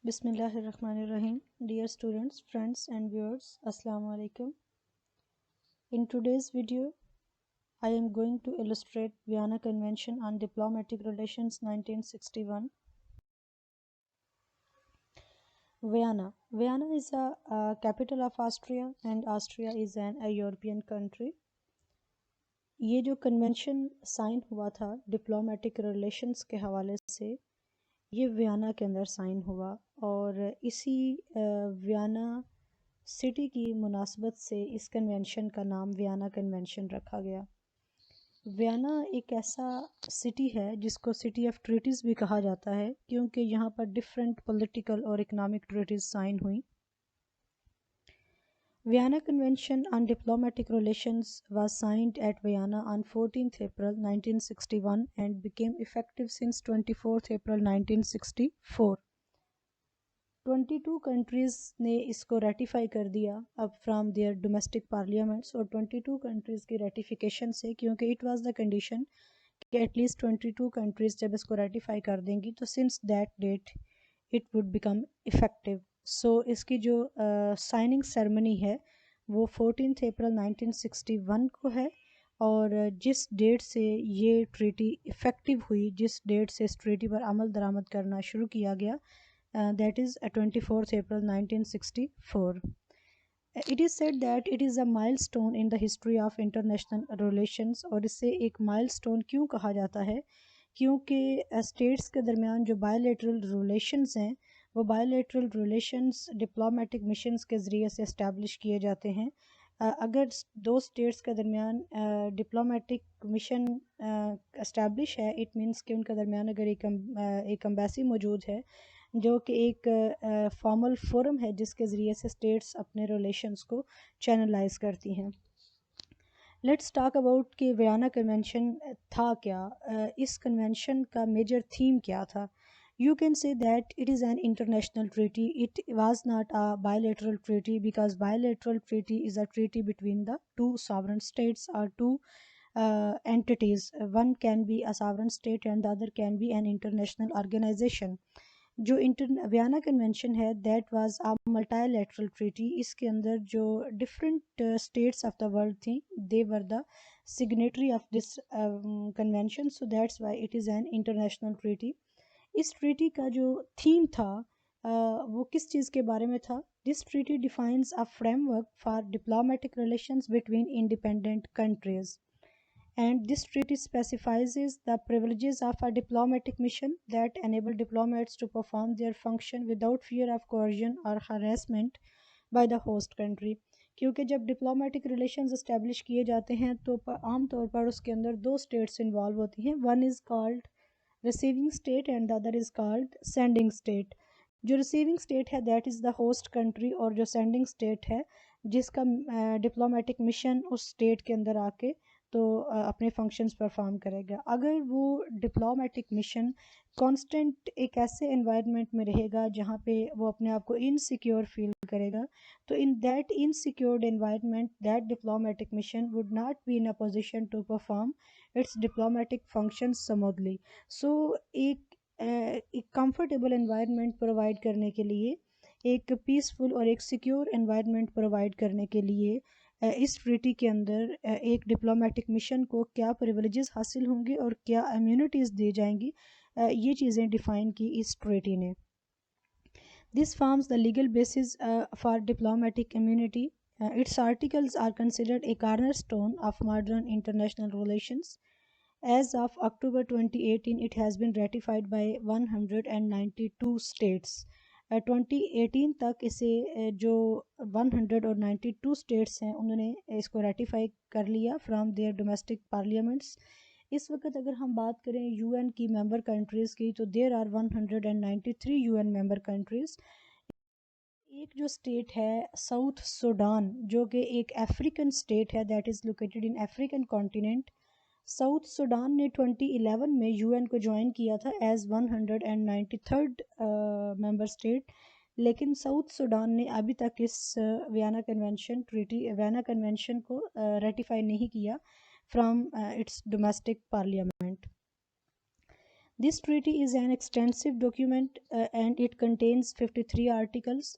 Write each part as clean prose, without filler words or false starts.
بسم اللہ الرحمن الرحیم. Dear students, friends and viewers, Assalamu alaikum. In today's video, I am going to illustrate Vienna Convention on Diplomatic Relations 1961. Vienna is a capital of Austria, and Austria is a European country. یہ جو convention sign ہوا تھا diplomatic relations کے حوالے سے، یہ Vienna کے اندر sign ہوا، اور اسی ویانا سٹی کی مناسبت سے اس کنونشن کا نام ویانا کنونشن رکھا گیا۔ ویانا ایک ایسا سٹی ہے جس کو سٹی آف ٹریٹیز بھی کہا جاتا ہے، کیونکہ یہاں پر ڈیفرنٹ پولیٹیکل اور اکنامک ٹریٹیز سائن ہوئیں۔ Vienna Convention on Diplomatic Relations was signed at Vienna on 14th April 1961 and became effective since 24th April 1964. 22 countries نے اس کو ریٹیفائی کر دیا اب فرام دیئر ڈومیسٹک پارلیمنٹس، اور 22 countries کی ریٹیفیکیشن سے، کیونکہ اٹ واز دا کنڈیشن کہ ایٹ لیسٹ 22 countries جب اس کو ریٹیفائی کر دیں گی تو since that that it would become effective. So اس کی جو سائننگ سیرمنی ہے وہ 14th اپریل 1961 کو ہے، اور جس ڈیٹ سے یہ ٹریٹی افیکٹو ہوئی، جس ڈیٹ سے اس ٹریٹی پر عمل درآمد کرنا شروع کیا گیا، that is 24th April 1964. It is said that it is a milestone in the history of international relations. اور اس سے ایک مائل سٹون کیوں کہا جاتا ہے؟ کیونکہ اسٹیٹس کے درمیان جو بائیلیٹرل ریلیشنز ہیں، وہ بائیلیٹرل ریلیشنز ڈپلومیٹک مشنز کے ذریعے سے اسٹیبلش کیے جاتے ہیں۔ اگر دو اسٹیٹس کے درمیان ڈپلومیٹک مشن اسٹیبلش ہے، اٹ مینس کہ ان کے درمیان اگر ایک امبیسی موجود ہے جو کہ ایک فارمل فورم ہے جس کے ذریعے سے اسٹیٹس اپنے ریلیشنز کو چینلائز کرتی ہیں۔ لیٹس ٹاک اباؤٹ کہ ویانا کنونشن تھا کیا، اس کنونشن کا میجر تھیم کیا تھا۔ You can say that it is an international treaty. It was not a bilateral treaty because bilateral treaty is a treaty between the two sovereign states or two entities. One can be a sovereign state and the other can be an international organization. جو Vienna convention ہے that was a multilateral treaty. اس کے اندر جو different states of the world تھیں، they were the signatory of this convention, so that's why it is an international treaty. اس treaty کا جو theme تھا وہ کس چیز کے بارے میں تھا؟ This treaty defines a framework for diplomatic relations between independent countries, and this treaty specifies the privileges of a diplomatic mission that enable diplomats to perform their function without fear of coercion اور harassment by the host country. کیونکہ جب diplomatic relations establish کیے جاتے ہیں تو عام طور پر اس کے اندر دو اسٹیٹس انوالو ہوتی ہیں، one is called receiving state and the other is called sending state. جو receiving state ہے that is the host country، اور جو sending state ہے جس کا ڈپلومیٹک مشن اس state کے اندر آ کے تو اپنے فنکشنز پرفارم کرے گا۔ اگر وہ ڈپلومیٹک مشن کانسٹنٹ ایک ایسے انوائرمنٹ میں رہے گا جہاں پہ وہ اپنے آپ کو انسیکیور فیل کرے گا، تو in that insecured environment that diplomatic mission would not be in a position to perform its diplomatic functions smoothly. So ایک کمفرٹیبل انوائرمنٹ پرووائڈ کرنے کے لیے، ایک پیسفل اور ایک سیکیور انوائرمنٹ پرووائڈ کرنے کے لیے اس ٹریٹی کے اندر ایک ڈپلومیٹک مشن کو کیا پریولیجز حاصل ہوں گے اور کیا امیونٹیز دی جائیں گی، یہ چیزیں ڈیفائن کی اس ٹریٹی نے۔ This forms the legal basis for diplomatic immunity. Its articles are considered a cornerstone of modern international relations. As of October 2018, it has been ratified by 192 states. 2018 تک اسے جو 192 اسٹیٹس ہیں انہوں نے اس کو ریٹیفائی کر لیا فرام دیئر ڈومیسٹک پارلیمنٹس۔ اس وقت اگر ہم بات کریں یو این کی ممبر کنٹریز کی تو there are 193 U N member countries. ایک جو اسٹیٹ ہے ساؤتھ سوڈان، جو کہ ایک افریقن اسٹیٹ ہے، that is located in African continent. South Sudan نے 2011 میں یو این کو جوائن کیا تھا ایز 193rd ممبر اسٹیٹ، لیکن ساؤتھ سوڈان نے ابھی تک اس ویانا کنونشن کو ریٹیفائی نہیں کیا from its domestic parliament. This treaty is an extensive document and it contains 53 articles.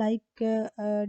like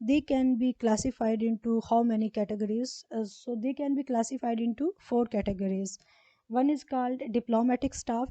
they can be classified into how many categories. So they can be classified into 4 categories. One is called diplomatic staff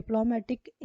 diplomatic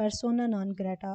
persona non grata.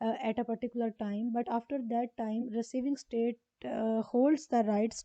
at a particular time, but after that time receiving state holds the rights.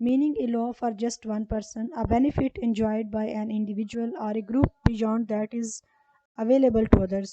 meaning a law for just one person, a benefit enjoyed by an individual or a group beyond that is available to others.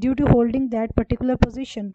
due to holding that particular position.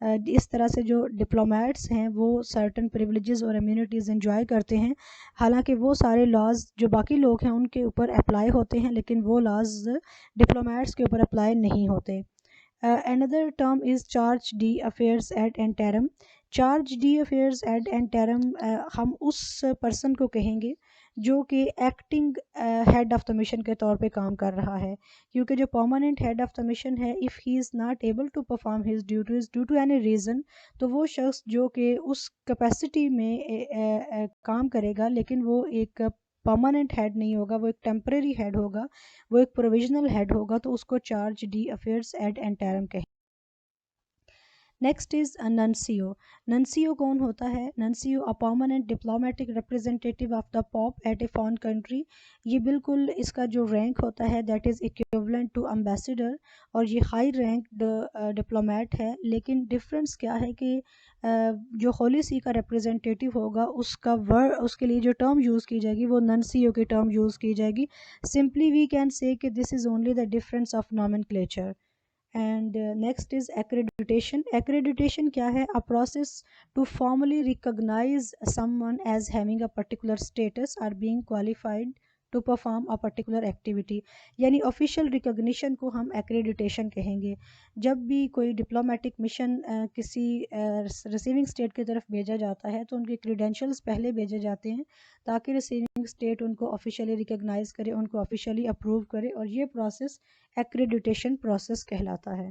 اس طرح سے جو diplomats ہیں وہ certain privileges اور immunities enjoy کرتے ہیں، حالانکہ وہ سارے لاز جو باقی لوگ ہیں ان کے اوپر اپلائی ہوتے ہیں، لیکن وہ لاز ڈپلومیٹس کے اوپر اپلائی نہیں ہوتے۔ another term is charge d'affaires ad interim. Charge d'affaires ad interim ہم اس پرسن کو کہیں گے جو کہ acting head of the mission کے طور پہ کام کر رہا ہے، کیونکہ جو permanent head of the mission ہے، if he is not able to perform his duties due to any reason, تو وہ شخص جو کہ اس کیپیسٹی میں کام کرے گا لیکن وہ ایک پرماننٹ ہیڈ نہیں ہوگا، وہ ایک ٹیمپریری ہیڈ ہوگا، وہ ایک پروویژنل ہیڈ ہوگا، تو اس کو charge d'affaires ad interim کہیں۔ Next is nuncio. ننسیو کون ہوتا ہے؟ Nuncio a permanent diplomatic representative of the pope at a foreign country. یہ بالکل اس کا جو رینک ہوتا ہے that is equivalent to ambassador, اور یہ ہائی رینکڈ ڈپلومیٹ ہے، لیکن ڈفرینس کیا ہے کہ جو ہولی سی کا ریپریزنٹیٹیو ہوگا اس کے لیے جو ٹرم یوز کی جائے گی وہ ننسیو کی ٹرم یوز کی جائے گی۔ سمپلی وی کین سے کہ this is only the difference of nomenclature. And next is accreditation. Accreditation کیا ہے؟ a process to formally recognize someone as having a particular status or being qualified to perform a particular activity، یعنی official recognition کو ہم accreditation کہیں گے۔ جب بھی کوئی ڈپلومیٹک مشن کسی ریسیونگ اسٹیٹ کی طرف بھیجا جاتا ہے تو ان کے کریڈینشیلز پہلے بھیجے جاتے ہیں تاکہ ریسیونگ اسٹیٹ ان کو آفیشیلی ریکگنائز کرے، ان کو آفیشیلی اپروو کرے، اور یہ پروسیس ایکریڈیٹیشن پروسیس کہلاتا ہے۔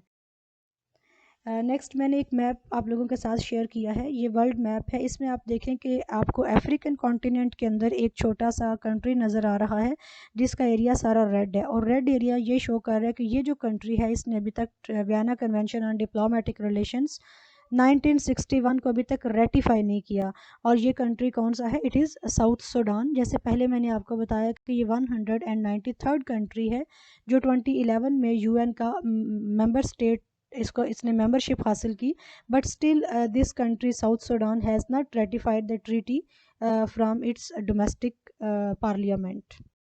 نیکسٹ میں نے ایک میپ آپ لوگوں کے ساتھ شیئر کیا ہے، یہ ورلڈ میپ ہے۔ اس میں آپ دیکھیں کہ آپ کو افریقن کانٹیننٹ کے اندر ایک چھوٹا سا کنٹری نظر آ رہا ہے جس کا ایریا سارا ریڈ ہے، اور ریڈ ایریا یہ شو کر رہا ہے کہ یہ جو کنٹری ہے اس نے ابھی تک Vienna convention on diplomatic relations 1961 کو ابھی تک ریٹیفائی نہیں کیا، اور یہ کنٹری کون سا ہے؟ It is south Sudan. جیسے پہلے میں نے آپ کو بتایا کہ یہ 193rd کنٹری ہے جو 2011 میں UN کا ممبر اسٹیٹ اس نے ممبرشپ حاصل کی، but still this country south Sudan has not ratified the treaty from its domestic parliament.